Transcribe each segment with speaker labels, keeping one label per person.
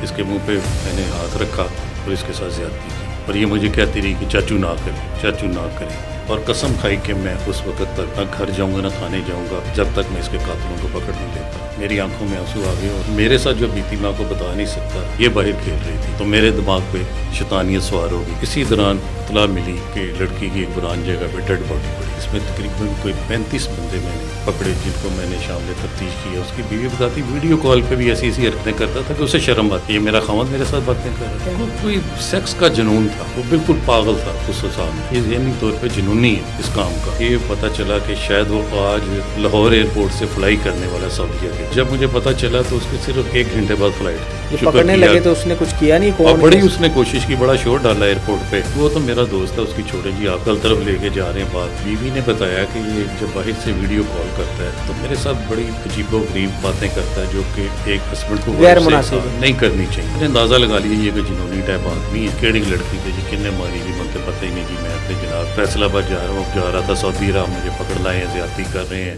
Speaker 1: اس کے منہ پہ میں نے ہاتھ رکھا اور اس کے ساتھ زیادتی کی، اور یہ مجھے کہتی رہی کہ چاچو نہ کرے، چاچو نہ کرے، اور قسم کھائی کہ میں اس وقت تک نہ گھر جاؤں گا نہ تھانے جاؤں گا جب تک میں اس کے قاتلوں کو پکڑ نہیں لیتا۔ میری آنکھوں میں آنسو آ گئے، اور میرے ساتھ جو بیتی میں آپ کو بتا نہیں سکتا۔ یہ باہر کھیل رہی تھی تو میرے دماغ پہ شیطانیت سوار ہو گئی۔ اسی دوران اطلاع ملی کہ لڑکی کی ایک بران جگہ پہ ڈیڈ باڈی پڑی۔ اس میں تقریباً کوئی 35 بندے میں نے پکڑے جن کو میں نے شامل تفتیش کیا۔ اس کی بیوی بتاتی ویڈیو کال پہ بھی ایسی ایسی حرکتیں کرتا تھا کہ اسے شرم آتی ہے، میرا خاوند میرے ساتھ باتیں کر رہا تھا۔ وہ کوئی سیکس کا جنون تھا، وہ بالکل پاگل تھا اس سال میں۔ یہ ذہنی طور پہ جنونی ہے اس کام کا۔ یہ پتہ چلا کہ شاید وہ آج لاہور ایئرپورٹ سے فلائی کرنے والا سعودیہ کے۔ جب مجھے پتہ چلا تو اس کے صرف 1 گھنٹے بعد فلائٹ تھی۔
Speaker 2: پکڑنے لگے تو اس نے کچھ کیا نہیں؟
Speaker 1: اور بڑی اس نے کوشش کی، بڑا شور ڈالا ایئرپورٹ پہ۔ وہ تو میرا دوست ہے، اس کی چھوڑے جی آپ کل طرف لے کے جا رہے ہیں بات۔ بیوی نے بتایا کہ یہ جب باہر سے ویڈیو کال کرتا ہے تو میرے ساتھ بڑی عجیب و غریب باتیں کرتا ہے جو کہ ایک ہسبینڈ کو
Speaker 2: غیر مناسب
Speaker 1: نہیں کرنی چاہیے۔ میں نے اندازہ لگا لیا یہ کہ جنونی ٹائپ آدمی ہے۔ کیڑی لڑکی تھی جی، کن نے ماری بھی مجھے پتہ ہی نہیں جی۔ میں اپنے جناب فیصل آباد جا رہا تھا سعودی عرب، مجھے پکڑ لائے ہیں، زیادتی کر رہے ہیں۔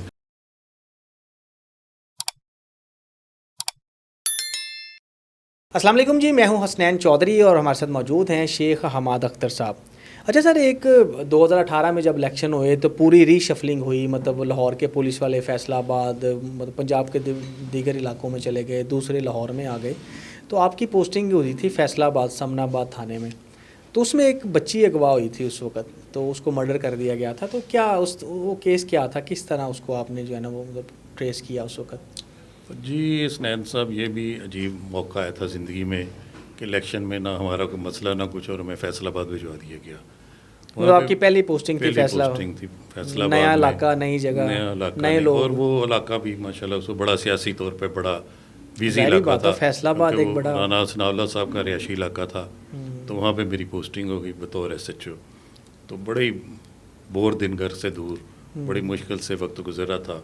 Speaker 2: السلام علیکم جی، میں ہوں حسنین چودھری اور ہمارے ساتھ موجود ہیں شیخ حماد اختر صاحب۔ اچھا سر، ایک 2018 میں جب الیکشن ہوئے تو پوری ری شفلنگ ہوئی، مطلب لاہور کے پولیس والے فیصل آباد، مطلب پنجاب کے دیگر علاقوں میں چلے گئے، دوسرے لاہور میں آ گئے۔ تو آپ کی پوسٹنگ ہوئی تھی فیصل آباد سمن آباد تھانے میں، تو اس میں ایک بچی اغوا ہوئی تھی اس وقت، تو اس کو مرڈر کر دیا گیا تھا۔ تو کیا وہ کیس کیا تھا، کس طرح اس کو آپ نے جو ہے نا وہ مطلب ٹریس کیا اس وقت؟
Speaker 1: جی حسنین صاحب، یہ بھی عجیب موقع آیا تھا زندگی میں کہ الیکشن میں نہ ہمارا کوئی مسئلہ نہ کچھ، اور ہمیں فیصل آباد بھجوا دیا گیا۔
Speaker 2: وہ آپ کی پہلی پوسٹنگ تھی فیصل آباد، نیا علاقہ، نئی جگہ،
Speaker 1: نیا علاقہ،
Speaker 2: نئے لوگ،
Speaker 1: اور وہ علاقہ بھی ماشاءاللہ اس کو بڑا سیاسی طور پہ بڑا بیزی علاقہ تھا۔
Speaker 2: فیصل آباد ایک بڑا
Speaker 1: رانا ثناء اللہ صاحب کا رہائشی علاقہ تھا، تو وہاں پہ میری پوسٹنگ ہو گئی بطور SHO۔ تو بڑے بور دن گھر سے دور، بڑی مشکل سے وقت گزرا تھا،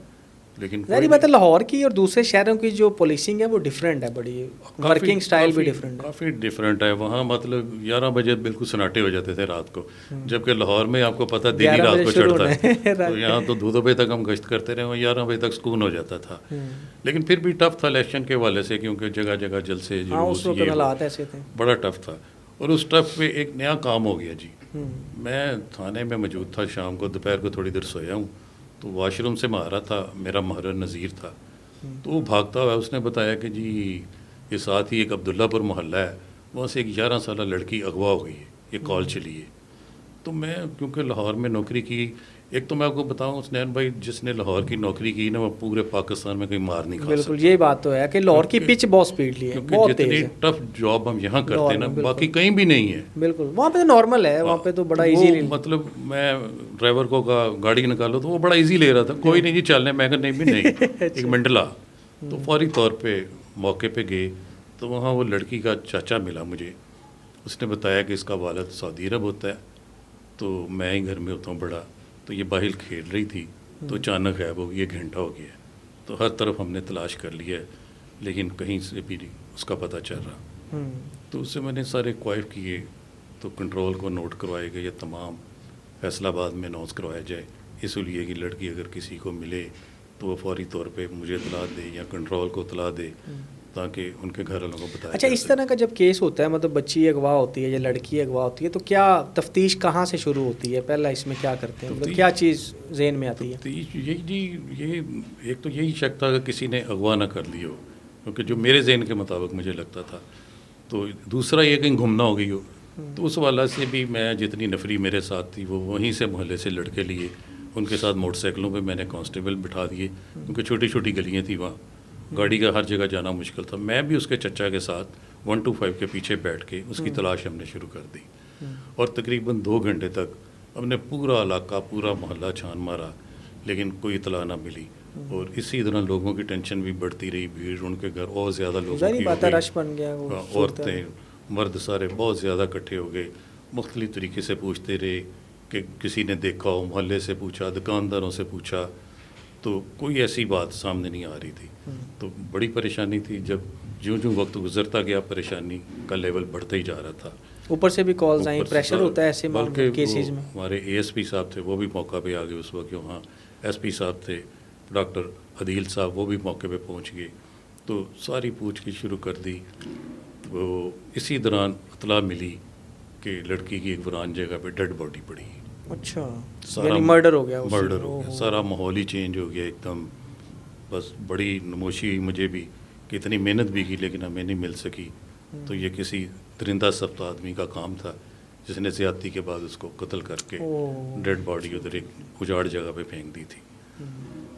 Speaker 1: لیکن
Speaker 2: ظاہری بات ہے لاہور کی اور دوسرے شہروں کی جو پولیسنگ ہے وہ ڈیفرنٹ ہے، بڑی ورکنگ سٹائل بھی ڈیفرنٹ ہے،
Speaker 1: کافی ڈیفرنٹ ہے۔ وہاں مطلب 11 بجے بالکل سناٹے ہو جاتے تھے رات کو، جبکہ لاہور میں آپ کو پتہ دیر رات کو چڑھتا ہے، تو یہاں تو 2 بجے تک ہم گشت کرتے رہے، 11 بجے تک سکون ہو جاتا تھا۔ لیکن پھر بھی ٹف تھا الیکشن کے حوالے سے، کیونکہ جگہ جگہ جلسے جلوس، یہ
Speaker 2: حالات ایسے تھے،
Speaker 1: بڑا ٹف تھا۔ اور اس ٹف پہ ایک نیا کام ہو گیا جی۔ میں تھانے میں موجود تھا، شام کو دوپہر کو تھوڑی دیر سویا ہوں، تو واش روم سے میں آ رہا تھا، میرا مہر نذیر تھا، تو وہ بھاگتا ہوا اس نے بتایا کہ جی یہ ساتھ ہی ایک عبداللہ پور محلہ ہے، وہاں سے ایک 11 سالہ لڑکی اغوا ہو گئی ہے، یہ کال چلی ہے۔ تو میں کیونکہ لاہور میں نوکری کی، ایک تو میں آپ کو بتاؤں حسنین بھائی، جس نے لاہور کی نوکری کی نا وہ پورے پاکستان میں کوئی مار نہیں کھا سکتا۔
Speaker 2: بالکل یہ بات تو ہے کہ لاہور کی پچ بہت سپیڈلی ہے،
Speaker 1: کیونکہ جتنی ٹف جاب ہم یہاں کرتے ہیں نا باقی کہیں بھی نہیں ہے۔
Speaker 2: بالکل وہاں پہ تو نارمل ہے، وہاں پہ تو بڑا ایزی،
Speaker 1: مطلب میں ڈرائیور کو گاڑی نکالو تو وہ بڑا ایزی لے رہا تھا، کوئی نہیں جی چلنے، میں کہ نہیں بھی نہیں، ایک منٹ لا۔ تو فوری طور پہ موقع پہ گئے تو وہاں وہ لڑکی کا چاچا ملا مجھے، اس نے بتایا کہ اس کا والد سعودی عرب ہوتا ہے، تو میں ہی گھر میں ہوتا ہوں بڑا، تو یہ باہر کھیل رہی تھی تو اچانک غائب ہو گئی، 1 گھنٹہ ہو گیا، تو ہر طرف ہم نے تلاش کر لیا ہے لیکن کہیں سے بھی اس کا پتہ چل رہا۔ تو اس سے میں نے سارے کوائف کیے، تو کنٹرول کو نوٹ کروائے گئے، یہ تمام فیصل آباد میں اناؤنس کروایا جائے، اس لیے کہ لڑکی اگر کسی کو ملے تو وہ فوری طور پہ مجھے اطلاع دے یا کنٹرول کو اطلاع دے تاکہ ان کے گھر والوں کو بتایا۔
Speaker 2: اچھا، اس طرح کا جب کیس ہوتا ہے، مطلب بچی اغوا ہوتی ہے یا لڑکی اغوا ہوتی ہے، تو کیا تفتیش کہاں سے شروع ہوتی ہے؟ پہلا اس میں کیا کرتے ہیں، مطلب کیا چیز ذہن میں آتی ہے؟
Speaker 1: یہی جی، یہ ایک تو یہی شک تھا کہ کسی نے اغوا نہ کر لی ہو، کیونکہ جو میرے ذہن کے مطابق مجھے لگتا تھا، تو دوسرا یہ کہیں گھومنا ہو گئی ہو، تو اس والا سے بھی میں جتنی نفری میرے ساتھ تھی وہ وہیں سے محلے سے لڑکے لیے، ان کے ساتھ موٹر سائیکلوں پہ میں نے کانسٹیبل بٹھا دیے، کیونکہ چھوٹی چھوٹی گلیاں تھیں وہاں، گاڑی کا ہر جگہ جانا مشکل تھا۔ میں بھی اس کے چچا کے ساتھ 125 کے پیچھے بیٹھ کے اس کی تلاش ہم نے شروع کر دی، اور تقریباً 2 گھنٹے تک ہم نے پورا علاقہ، پورا محلہ چھان مارا، لیکن کوئی اطلاع نہ ملی۔ اور اسی دوران لوگوں کی ٹینشن بھی بڑھتی رہی، بھیڑ ان کے گھر اور زیادہ لوگوں کی ہو گئی،
Speaker 2: رش بن گیا،
Speaker 1: عورتیں مرد سارے بہت زیادہ اکٹھے ہو گئے، مختلف طریقے سے پوچھتے رہے کہ کسی نے دیکھا ہو، محلے سے پوچھا، دکانداروں سے پوچھا، تو کوئی ایسی بات سامنے نہیں آ رہی تھی۔ تو بڑی پریشانی تھی، جب جوں جوں وقت گزرتا گیا پریشانی کا لیول بڑھتا ہی جا رہا تھا،
Speaker 2: اوپر سے بھی کالز آئیں، پریشر ہوتا ہے ایسے کیسز میں۔
Speaker 1: ہمارے ASP صاحب تھے، وہ بھی موقع پہ آ گئے اس وقت، وہاں SP صاحب تھے، ڈاکٹر عدیل صاحب، وہ بھی موقع پہ پہنچ گئے، تو ساری پوچھ گچھ شروع کر دی۔ وہ اسی دوران اطلاع ملی کہ لڑکی کی ایک ویران جگہ پہ ڈیڈ باڈی پڑی ہے.
Speaker 2: اچھا
Speaker 1: سارا
Speaker 2: یعنی مرڈر ہو گیا
Speaker 1: مرڈر ہو گیا, سارا ماحول ہی چینج ہو گیا ایک دم. بس بڑی نموشی ہوئی مجھے بھی کہ اتنی محنت بھی کی لیکن ہمیں نہیں مل سکی. تو یہ کسی درندہ سبت آدمی کا کام تھا جس نے زیادتی کے بعد اس کو قتل کر کے ڈیڈ باڈی ادھر ایک اجاڑ جگہ پہ پھینک دی تھی.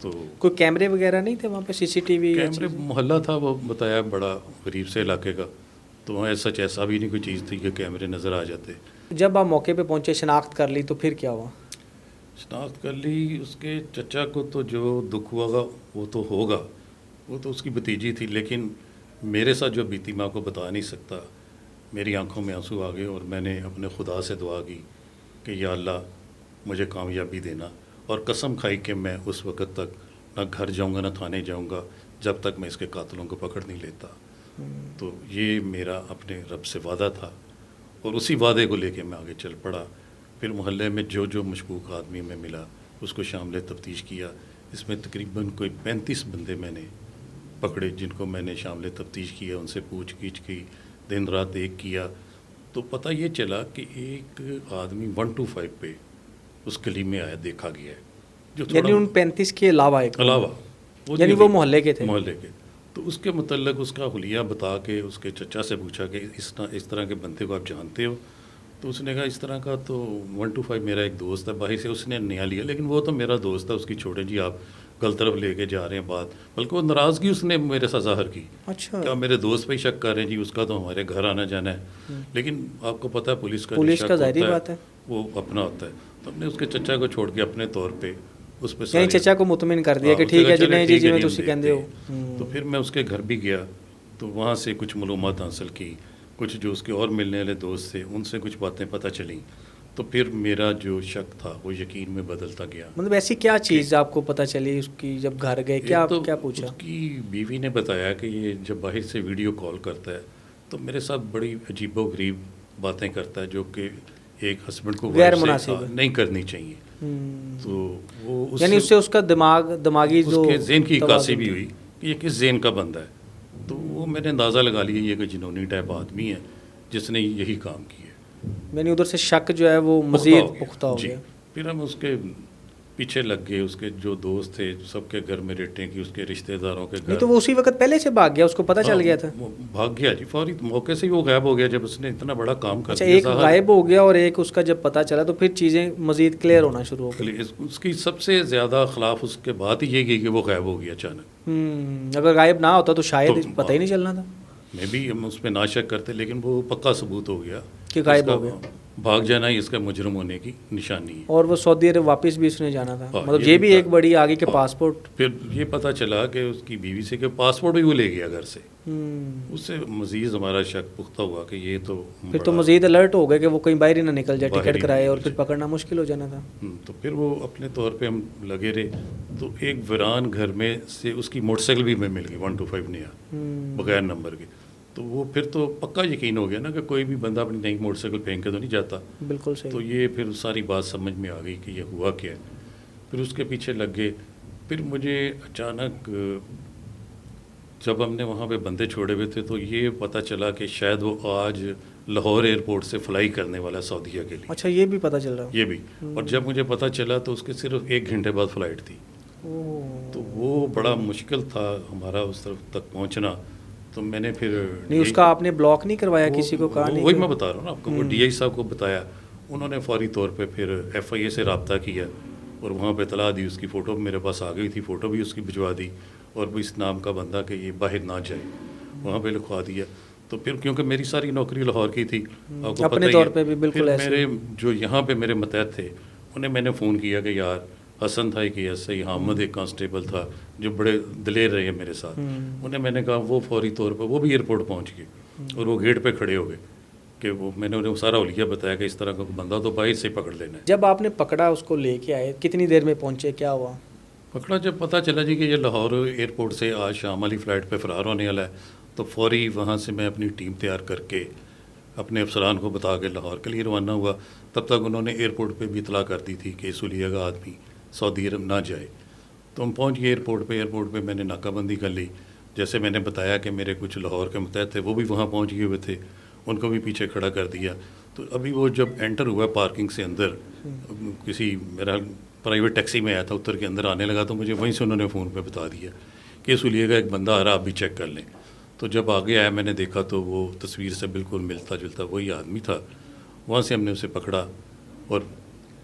Speaker 1: تو
Speaker 2: کوئی کیمرے وغیرہ نہیں تھے وہاں پہ, سی سی ٹی وی؟
Speaker 1: کیمرے محلہ تھا وہ بتایا بڑا غریب سے علاقے کا, تو وہاں سچ ایسا بھی نہیں کوئی چیز تھی کہ کیمرے نظر آ جاتے.
Speaker 2: جب آپ موقع پہ پہنچے شناخت کر لی تو پھر کیا ہوا؟
Speaker 1: شناخت کر لی. اس کے چچا کو تو جو دکھ ہوا گا وہ تو ہوگا, وہ تو اس کی بھتیجی تھی, لیکن میرے ساتھ جو بیتی میں آپ کو بتا نہیں سکتا. میری آنکھوں میں آنسو آ گئے اور میں نے اپنے خدا سے دعا کی کہ یا اللہ مجھے کامیابی دینا, اور قسم کھائی کہ میں اس وقت تک نہ گھر جاؤں گا نہ تھانے جاؤں گا جب تک میں اس کے قاتلوں کو پکڑ نہیں لیتا. تو یہ میرا اپنے رب سے وعدہ تھا اور اسی وعدے کو لے کے میں آگے چل پڑا. پھر محلے میں جو مشکوک آدمی میں ملا اس کو شامل تفتیش کیا. اس میں تقریباً کوئی 35 بندے میں نے پکڑے جن کو میں نے شامل تفتیش کیا, ان سے پوچھ گچھ کی, دن رات ایک کیا. تو پتہ یہ چلا کہ ایک آدمی 125 پہ اس گلی میں آیا دیکھا گیا ہے, جو
Speaker 2: یعنی ان 35 کے علاوہ ایک
Speaker 1: علاوہ
Speaker 2: یعنی وہ محلے کے تھے.
Speaker 1: محلے کے. تو اس کے متعلق اس کا حلیہ بتا کے اس کے چچا سے پوچھا کہ اس طرح کے بندے کو آپ جانتے ہو؟ تو اس نے کہا اس طرح کا تو 125 میرا ایک دوست ہے, باہر سے اس نے نیا لیا, لیکن وہ تو میرا دوست ہے, اس کی چھوڑیں جی آپ غلط طرف لے کے جا رہے ہیں بات. بلکہ وہ ناراضگی اس نے میرے ساتھ ظاہر کی.
Speaker 2: اچھا
Speaker 1: کیا میرے دوست پہ ہی شک کر رہے ہیں جی, اس کا تو ہمارے گھر آنا جانا ہے. لیکن آپ کو پتہ ہے پولیس کا
Speaker 2: ظاہری بات ہے
Speaker 1: وہ اپنا ہوتا ہے. تو ہم نے اس کے چچا کو چھوڑ کے اپنے طور پہ اس پہ
Speaker 2: یعنی چچا کو مطمئن کر دیا کہ ٹھیک ہے جی, نہیں جی میں تسی کہندے ہو.
Speaker 1: تو پھر میں اس کے گھر بھی گیا تو وہاں سے کچھ معلومات حاصل کی, کچھ جو اس کے اور ملنے والے دوست تھے ان سے کچھ باتیں پتہ چلیں. تو پھر میرا جو شک تھا وہ یقین میں بدلتا گیا.
Speaker 2: مطلب ایسی کیا چیز آپ کو پتہ چلی اس کی جب گھر گئے, کیا پوچھا؟
Speaker 1: اس کی بیوی نے بتایا کہ یہ جب باہر سے ویڈیو کال کرتا ہے تو میرے ساتھ بڑی عجیب و غریب باتیں کرتا ہے جو کہ ایک ہسبینڈ کو
Speaker 2: غیر مناسب
Speaker 1: نہیں کرنی چاہیے. تو وہ
Speaker 2: یعنی اس سے اس کا دماغی جو
Speaker 1: اس کے ذہن کی عکاسی بھی ہوئی کہ یہ کس ذہن کا بندہ ہے. تو وہ میں نے اندازہ لگا لیا یہ کہ جنونی ٹائپ آدمی ہے جس نے یہی کام کیا.
Speaker 2: یعنی ادھر سے شک جو ہے وہ مزید پختہ ہو گیا.
Speaker 1: پھر ہم اس کے پیچھے لگ گئے, اس کے جو دوست تھے سب کے گھر میں ریٹیں کی, اس کے رشتہ داروں کے گھر.
Speaker 2: تو وہ اسی وقت پہلے سے بھاگ گیا, اس کو پتہ چل گیا تھا؟
Speaker 1: بھاگ گیا جی, فوری موقع سے ہی وہ غائب ہو گیا جب اس نے اتنا بڑا کام کر دیا.
Speaker 2: ایک غائب ہو گیا اور ایک اس کا جب پتہ چلا تو پھر چیزیں مزید کلیئر ہونا شروع ہو گئی.
Speaker 1: اس کی سب سے زیادہ خلاف اس کے بات ہی یہ گئی کہ وہ غائب ہو گیا اچانک.
Speaker 2: اگر غائب نہ ہوتا تو شاید پتہ ہی نہیں چلنا تھا.
Speaker 1: میں بھی ہم اس پہ نا شک کرتے, لیکن وہ پکا ثبوت ہو گیا
Speaker 2: کہ غائب ہو گیا.
Speaker 1: بھاگ جانا ہی اس کا مجرم ہونے کی نشانی ہے.
Speaker 2: اور وہ سعودی عرب واپس بھی اس نے جانا تھا, مطلب یہ بھی ایک بڑی آگے کے پاسپورٹ.
Speaker 1: پھر یہ پتہ چلا کہ اس کی بیوی سے کہ پاسپورٹ بھی وہ لے گیا گھر سے. اس سے مزید ہمارا شک پختہ ہوا کہ یہ تو
Speaker 2: پھر تو مزید الرٹ ہو گئے کہ وہ کہیں باہر ہی نہ نکل جائے, ٹکٹ کرائے اور پھر پکڑنا مشکل ہو جانا تھا.
Speaker 1: تو پھر وہ اپنے طور پہ ہم لگے رہے. تو ایک ویران گھر میں سے اس کی موٹر سائیکل بھی میں مل گئی 125 نیا بغیر نمبر کے. تو وہ پھر تو پکا یقین ہو گیا نا کہ کوئی بھی بندہ اپنی نئی موٹر سائیکل پھینک کے تو نہیں جاتا.
Speaker 2: بالکل صحیح.
Speaker 1: تو یہ پھر ساری بات سمجھ میں آ گئی کہ یہ ہوا کیا ہے. پھر اس کے پیچھے لگ گئے. پھر مجھے اچانک جب ہم نے وہاں پہ بندے چھوڑے ہوئے تھے تو یہ پتہ چلا کہ شاید وہ آج لاہور ایئرپورٹ سے فلائی کرنے والا سعودیہ کے لیے.
Speaker 2: اچھا, یہ بھی پتہ چل رہا؟
Speaker 1: یہ بھی. اور جب مجھے پتہ چلا تو اس کے صرف 1 گھنٹے بعد فلائٹ تھی. تو وہ بڑا مشکل تھا ہمارا اس طرف تک پہنچنا. تو میں نے پھر
Speaker 2: نہیں, اس کا آپ نے بلاک نہیں کروایا, کسی کو کہا نہیں؟
Speaker 1: وہی میں بتا رہا ہوں نا آپ کو. وہ ڈی آئی صاحب کو بتایا, انہوں نے فوری طور پہ پھر ایف آئی اے سے رابطہ کیا اور وہاں پہ اطلاع دی. اس کی فوٹو میرے پاس آ گئی تھی, فوٹو بھی اس کی بھجوا دی اور بھی اس نام کا بندہ کہ یہ باہر نہ جائے وہاں پہ لکھوا دیا. تو پھر کیونکہ میری ساری نوکری لاہور کی تھی, آپ کو
Speaker 2: اپنے طور پہ بھی بالکل ایسے.
Speaker 1: میرے جو یہاں پہ میرے متحد تھے انہیں میں نے فون کیا کہ یار حسن تھا کہ ایسا ہی حامد ایک کانسٹیبل تھا جو بڑے دلیر رہے میرے ساتھ. انہیں میں نے کہا وہ فوری طور پہ وہ بھی ایئرپورٹ پہنچ گئے اور وہ گیٹ پہ کھڑے ہو گئے کہ وہ میں نے انہیں سارا حلیہ بتایا کہ اس طرح کا بندہ تو باہر سے پکڑ لینا ہے.
Speaker 2: جب آپ نے پکڑا اس کو لے کے آئے کتنی دیر میں پہنچے, کیا ہوا؟
Speaker 1: پکڑا جب پتہ چلا جی کہ یہ لاہور ایئرپورٹ سے آج شام والی فلائٹ پہ فرار ہونے والا ہے تو فوری وہاں سے میں اپنی ٹیم تیار کر کے اپنے افسران کو بتا کے لاہور کے لیے روانہ ہوا. تب تک انہوں نے ایئرپورٹ پہ بھی اطلاع کر دی تھی کہ اس حلیہ کا آدمی سعودی عرب نہ جائے. تو ہم پہنچ گئے ایئرپورٹ پہ میں نے ناکہ بندی کر لی. جیسے میں نے بتایا کہ میرے کچھ لاہور کے متحد تھے وہ بھی وہاں پہنچ گئے ہوئے تھے، ان کو بھی پیچھے کھڑا کر دیا. تو ابھی وہ جب انٹر ہوا پارکنگ سے اندر، کسی میرا پرائیویٹ ٹیکسی میں آیا تھا، اتر کے اندر آنے لگا تو مجھے وہیں سے انہوں نے فون پہ بتا دیا کہ سلیے گا ایک بندہ آ رہا، آپ بھی چیک کر لیں. تو جب آگے آیا میں نے دیکھا تو وہ تصویر سے بالکل ملتا جلتا وہی آدمی تھا. وہاں سے ہم نے اسے پکڑا اور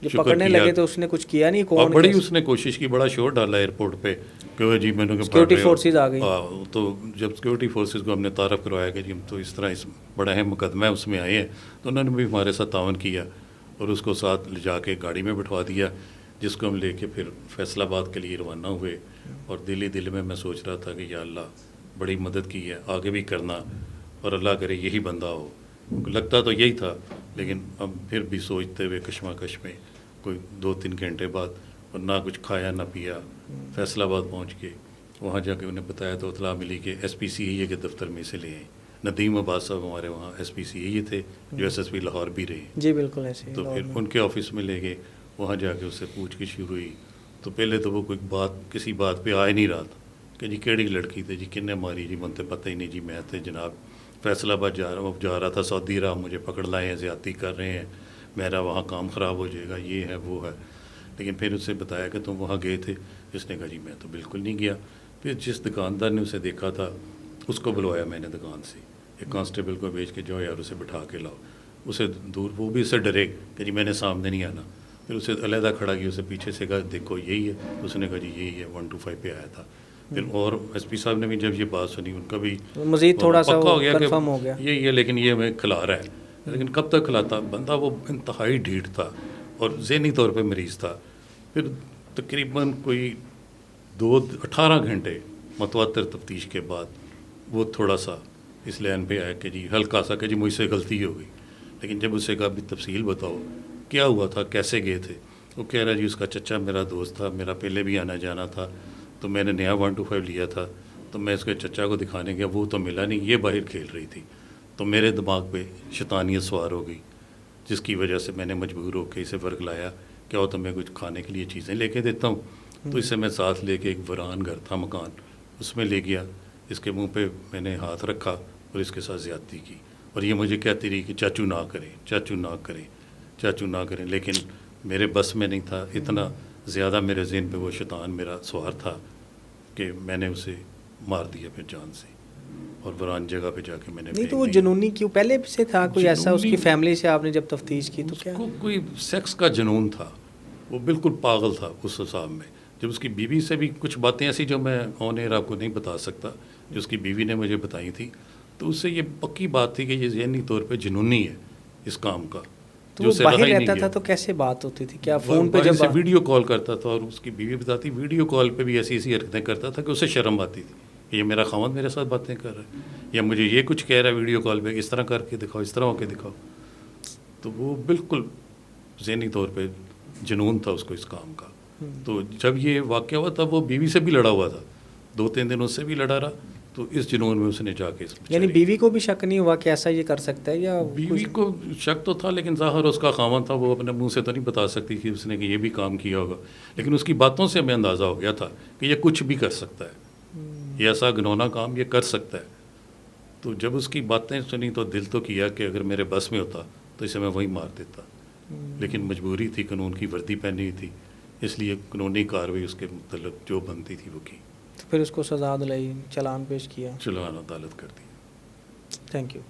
Speaker 2: جب پکڑنے لگے تو اس نے کچھ کیا نہیں؟
Speaker 1: اور
Speaker 2: کون
Speaker 1: بڑی اس نے کوشش کی، بڑا شور ڈالا ایئرپورٹ پہ کہ جی میں نے
Speaker 2: سیکورٹی فورسز آ گئی.
Speaker 1: تو جب سیکورٹی فورسز کو ہم نے تعارف کروایا کہ جی ہم تو اس طرح اس بڑا اہم مقدمہ ہے اس میں آئے ہیں، تو انہوں نے بھی ہمارے ساتھ تعاون کیا اور اس کو ساتھ لے جا کے گاڑی میں بٹھوا دیا، جس کو ہم لے کے پھر فیصل آباد کے لیے روانہ ہوئے. اور دل میں سوچ رہا تھا کہ یا اللہ بڑی مدد کی ہے، آگے بھی کرنا، اور اللہ کرے یہی بندہ ہو. لگتا تو یہی تھا، لیکن اب پھر بھی سوچتے ہوئے کشمکش میں کوئی 2-3 گھنٹے بعد، اور نہ کچھ کھایا نہ پیا، فیصل آباد پہنچ کے وہاں جا کے انہیں بتایا تو اطلاع ملی کہ ایس پی سی اے کے دفتر میں سے لے آئے. ندیم عباس صاحب ہمارے وہاں ایس پی سی اے تھے، جو ایس ایس پی لاہور بھی رہے.
Speaker 2: جی بالکل ایسے.
Speaker 1: تو پھر ان کے آفس میں لے گئے، وہاں جا کے اس سے پوچھ گچھ شروع ہوئی. تو پہلے تو وہ کوئی کسی بات پہ آ ہی نہیں رہا تھا کہ جی کیڑی لڑکی تھے، جی کنے ماری، جی منتے پتہ ہی نہیں، جی میں تھے جناب فیصل آباد جا رہا تھا سعودی عرب، مجھے پکڑ لائے ہیں، زیادتی کر رہے ہیں، میرا وہاں کام خراب ہو جائے گا، یہ ہے وہ ہے. لیکن پھر اس سے بتایا کہ تم وہاں گئے تھے، اس نے کہا جی میں تو بالکل نہیں گیا. پھر جس دکاندار نے اسے دیکھا تھا اس کو بلوایا میں نے دکان سے، ایک کانسٹیبل کو بھیج کے جاؤ یار اسے بٹھا کے لاؤ. اسے دور، وہ بھی اسے ڈرے کہ جی میں نے سامنے نہیں آنا. پھر اسے علیحدہ کھڑا کیا، اسے پیچھے سے کہا دیکھو یہی ہے. اس نے کہا جی یہی ہے، 125 پہ آیا تھا. پھر اور ایس پی صاحب نے بھی جب یہ بات سنی، ان کا بھی
Speaker 2: مزید تھوڑا سا
Speaker 1: پکا ہو گیا کہ
Speaker 2: کنفرم ہو گیا
Speaker 1: یہی ہے، لیکن یہ ہمیں کھلا رہا ہے. لیکن کب تک کھلاتا بندہ؟ وہ انتہائی ڈھیٹ تھا اور ذہنی طور پہ مریض تھا. پھر تقریباً کوئی 18 گھنٹے متواتر تفتیش کے بعد وہ تھوڑا سا اس لائن پہ آیا کہ جی ہلکا سا کہ جی مجھ سے غلطی ہو گئی. لیکن جب اسے کہا بھی تفصیل بتاؤ کیا ہوا تھا، کیسے گئے تھے، وہ کہہ رہا جی اس کا چچا میرا دوست تھا، میرا پہلے بھی آنا جانا تھا، تو میں نے نیا 125 لیا تھا، تو میں اس کے چچا کو دکھانے گیا، وہ تو ملا نہیں، یہ باہر کھیل رہی تھی، تو میرے دماغ پہ شیطانیت سوار ہو گئی، جس کی وجہ سے میں نے مجبور ہو کے اسے ورک لایا کہ اور تو میں کچھ کھانے کے لیے چیزیں لے کے دیتا ہوں. تو اسے میں ساتھ لے کے ایک ویران گھر تھا مکان، اس میں لے گیا، اس کے منہ پہ میں نے ہاتھ رکھا اور اس کے ساتھ زیادتی کی. اور یہ مجھے کہتی رہی کہ چاچو نہ کریں، چاچو نہ کریں، چاچو نہ کریں. لیکن میرے بس میں نہیں تھا، اتنا زیادہ میرے ذہن پہ وہ شیطان میرا سوار تھا کہ میں نے اسے مار دیا پھر جان سے، اور بران جگہ پہ جا کے میں نے
Speaker 2: نہیں. تو وہ جنونی کیوں پہلے سے تھا کوئی ایسا اس کی فیملی سے آپ نے جب تفتیش کی تو کیا؟
Speaker 1: اس کو کوئی سیکس کا جنون تھا، وہ بالکل پاگل تھا اس حساب میں. جب اس کی بیوی سے بھی کچھ باتیں ایسی جو میں آن ایئر آپ کو نہیں بتا سکتا، جو اس کی بیوی نے مجھے بتائی تھی، تو اس سے یہ پکی بات تھی کہ یہ ذہنی طور پہ جنونی ہے اس کام کا.
Speaker 2: تو وہ باہر رہتا تھا تو کیسے بات ہوتی تھی؟ کیا فون پہ جب
Speaker 1: ویڈیو کال کرتا تھا، اور اس کی بیوی بتاتی ویڈیو کال پہ بھی ایسی ایسی حرکتیں کرتا تھا کہ اسے شرم آتی تھی کہ یہ میرا خاوند میرے ساتھ باتیں کر رہا ہے، یا مجھے یہ کچھ کہہ رہا ہے ویڈیو کال پہ، اس طرح کر کے دکھاؤ، اس طرح ہو کے دکھاؤ. تو وہ بالکل ذہنی طور پہ جنون تھا اس کو اس کام کا. تو جب یہ واقعہ ہوا تھا وہ بیوی سے بھی لڑا ہوا تھا، 2-3 دن اس سے بھی لڑا رہا. تو اس جنون میں اس نے جا کے
Speaker 2: یعنی بیوی کو بھی شک نہیں ہوا کہ ایسا یہ کر سکتا ہے؟ یا
Speaker 1: بیوی کو شک تو تھا، لیکن ظاہر اس کا خاوند تھا، وہ اپنے منہ سے تو نہیں بتا سکتی کہ اس نے کہ یہ بھی کام کیا ہوگا. لیکن اس کی باتوں سے ہمیں اندازہ ہو گیا تھا کہ یہ کچھ بھی کر سکتا ہے، یہ ایسا گنونا کام یہ کر سکتا ہے. تو جب اس کی باتیں سنی تو دل تو کیا کہ اگر میرے بس میں ہوتا تو اسے میں وہیں مار دیتا. لیکن مجبوری تھی، قانون کی وردی پہنی تھی، اس لیے قانونی کارروائی اس کے متعلق جو بنتی تھی وہ کی.
Speaker 2: تو پھر اس کو سزا دلائی، چلان پیش کیا،
Speaker 1: چلان عدالت کر دی.
Speaker 2: Thank you.